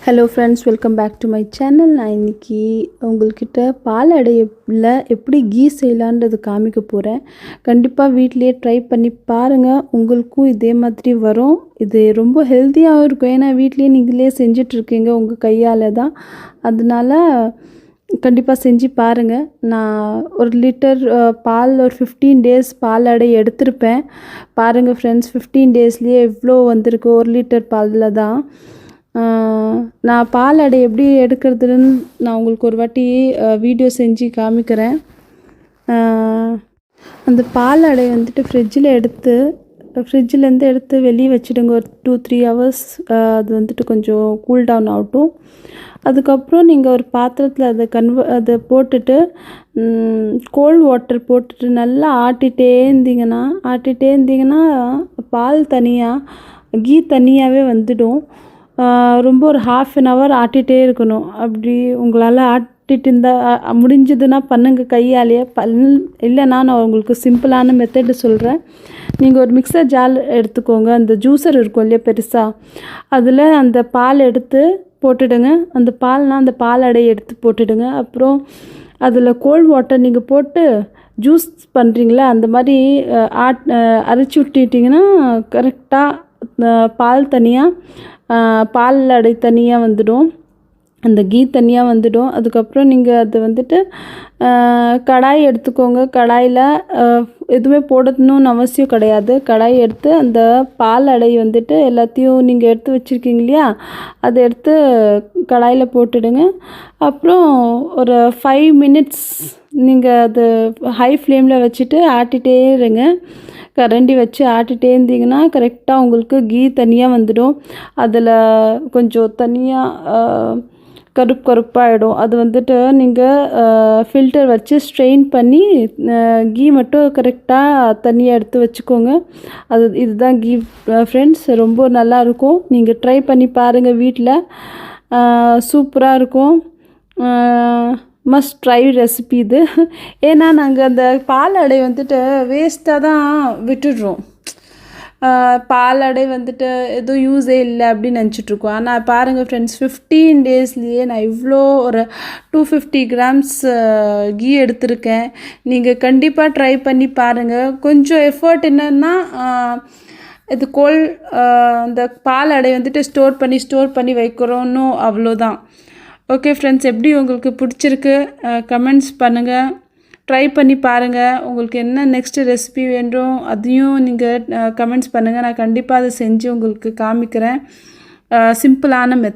Hello friends, welcome back to my channel. நான் இன்றைக்கி உங்கள்கிட்ட பால் அடையில் எப்படி கீ செய்யலான்றது காமிக்க போகிறேன். கண்டிப்பாக வீட்டிலையே ட்ரை பண்ணி பாருங்கள், உங்களுக்கும் இதே மாதிரி வரும். இது ரொம்ப ஹெல்த்தியாகவும் இருக்கும், ஏன்னா வீட்லேயே நீங்களே செஞ்சிட்ருக்கீங்க உங்கள் கையால் தான். அதனால கண்டிப்பாக செஞ்சு பாருங்கள். நான் 1 லிட்டர் பால் ஒரு 15 டேஸ் பால் அடை எடுத்திருப்பேன். பாருங்கள் ஃப்ரெண்ட்ஸ், 15 டேஸ்லேயே எவ்வளோ வந்திருக்கு. 1 லிட்டர் பாலில் தான். நான் பால் அடை எப்படி எடுக்கிறதுன்னு நான் உங்களுக்கு ஒரு வாட்டி வீடியோ செஞ்சு காமிக்கிறேன். அந்த பால் அடை வந்துட்டு ஃப்ரிட்ஜிலேருந்து எடுத்து வெளியே வச்சுடுங்க. ஒரு 2-3 ஹவர்ஸ் அது வந்துட்டு கொஞ்சம் கூல் டவுன் ஆகட்டும். அதுக்கப்புறம் நீங்கள் ஒரு பாத்திரத்தில் அதை போட்டுட்டு கோல்ட் வாட்டர் போட்டுட்டு நல்லா ஆட்டிகிட்டே இருந்தீங்கன்னா பால் தனியாக கீ தனியாகவே வந்துடும். ரொம்ப ஒரு 1/2 hour ஆட்டிகிட்டே இருக்கணும். அப்படி உங்களால் ஆட்டிகிட்டு இருந்தால் முடிஞ்சதுன்னா பண்ணுங்கள் கையாலேயே. இல்லைன்னா நான் உங்களுக்கு சிம்பிளான மெத்தடு சொல்கிறேன். நீங்கள் ஒரு மிக்சர் ஜார் எடுத்துக்கோங்க. அந்த ஜூஸர் இருக்கும் இல்லையா பெருசாக, அதில் அந்த பால் எடுத்து போட்டுடுங்க. அந்த பால் அடையை எடுத்து போட்டுடுங்க. அப்புறம் அதில் கோல்ட் வாட்டர் நீங்கள் போட்டு ஜூஸ் பண்ணுறீங்களா, அந்த மாதிரி அரைச்சி விட்டுட்டிங்கன்னா கரெக்டாக பால் தனியாக பால் அடை தனியாக வந்துடும், அந்த கீ தனியாக வந்துடும். அதுக்கப்புறம் நீங்கள் அது வந்துட்டு கடாய் எடுத்துக்கோங்க. கடாயில் எதுவுமே போடணும்னு அவசியம் கிடையாது. கடாய் எடுத்து அந்த பால் அடை வந்துட்டு எல்லாத்தையும் நீங்கள் எடுத்து வச்சுருக்கீங்க இல்லையா, அதை எடுத்து கடாயில் போட்டுடுங்க. அப்புறம் ஒரு 5 minutes நீங்கள் அது ஹை ஃப்ளேமில் வச்சுட்டு ஆட்டிகிட்டே இருங்க. கரண்டி வச்சு ஆட்டிகிட்டே இருந்தீங்கன்னா கரெக்டாக உங்களுக்கு கீ தனியாக வந்துடும். அதில் கொஞ்சம் தனியாக கருப்பாகிடும். அது வந்துட்டு நீங்கள் ஃபில்டர் வச்சு ஸ்ட்ரெயின் பண்ணி கீ மட்டும் கரெக்டாக தனியாக எடுத்து வச்சுக்கோங்க. இதுதான் கீ ஃப்ரெண்ட்ஸ். ரொம்ப நல்லாயிருக்கும். நீங்கள் ட்ரை பண்ணி பாருங்கள் வீட்டில். சூப்பராக இருக்கும். மஸ்ட் ட்ரை ரெசிபி இது. ஏன்னா நாங்கள் அந்த பால் அடை வந்துட்டு வேஸ்ட்டாக தான் விட்டுடுறோம். பால் அடை வந்துட்டு எதுவும் யூஸே இல்லை அப்படின்னு நினச்சிட்ருக்கோம். ஆனால் பாருங்கள் ஃப்ரெண்ட்ஸ், 15 டேஸ்லேயே நான் இவ்வளோ ஒரு 250 grams கீ எடுத்திருக்கேன். நீங்கள் கண்டிப்பாக ட்ரை பண்ணி பாருங்கள். கொஞ்சம் எஃபர்ட் என்னென்னா, இது இந்த பால் அடை வந்துட்டு ஸ்டோர் பண்ணி வைக்கிறோன்னு அவ்வளோதான். ஓகே ஃப்ரெண்ட்ஸ், எப்படி உங்களுக்கு பிடிச்சிருக்கு கமெண்ட்ஸ் பண்ணுங்கள். ட்ரை பண்ணி பாருங்கள். உங்களுக்கு என்ன நெக்ஸ்ட்டு ரெசிபி வேண்டும் அதையும் நீங்கள் கமெண்ட்ஸ் பண்ணுங்கள். நான் கண்டிப்பாக அதை செஞ்சு உங்களுக்கு காமிக்கிறேன். சிம்பிளான மெத்தட்.